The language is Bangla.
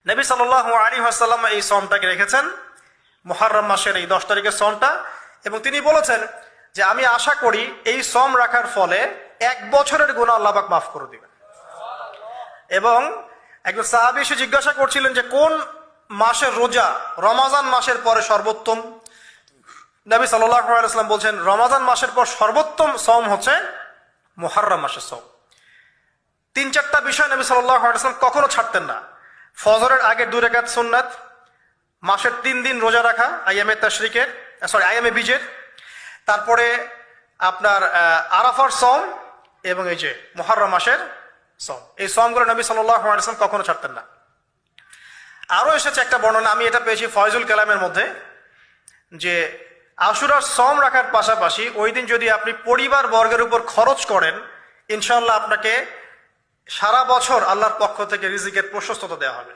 নবী সাল্লাল্লাহু আলাইহি ওয়াসাল্লাম এই সওমটাকে রেখেছেন, মুহররম মাসের এই 10 তারিখের সওমটা, এবং তিনি বলেছেন যে আমি আশা করি এই সওম রাখার ফলে 1 বছরের গুনাহ আল্লাহ পাক মাফ করে দিবেন। এবং একজন সাহাবী এসে জিজ্ঞাসা করছিলেন যে কোন মাসের রোজা রমাজান মাসের পরে সর্বোত্তম। নবী সাল্লাল্লাহু আলাইহি ওয়াসাল্লাম বলছেন রমাজান মাসের পর সর্বোত্তম সওম হচ্ছে মুহররম মাসের সওম। 3-4টা বিষয় নবী সাল্লাল্লাহু আলাইহি ওয়াসাল্লাম কখনো ছাড়তেন না। ফজরের আগে 2 রাকাত সুন্নাত, মাসের 3 দিন রোজা রাখা আইয়ামে বীজের, তারপরে আপনার আরাফার সওম, এবং এই যে মুহররম মাসের সওম। এই সওমগুলো নবী সাল্লাল্লাহু আলাইহি ওয়াসাল্লাম কখনো ছাড়তেন না। আরো এসেছে একটা বর্ণনা, আমি এটা পেয়েছি ফয়জুল কালামের মধ্যে, যে আশুরার সওম রাখার পাশাপাশি ওই দিন যদি আপনি পরিবার বর্গের উপর খরচ করেন, ইনশাআল্লাহ আপনাকে সারা বছর আল্লাহর পক্ষ থেকে রিজিকের প্রশস্ততা দেওয়া হবে।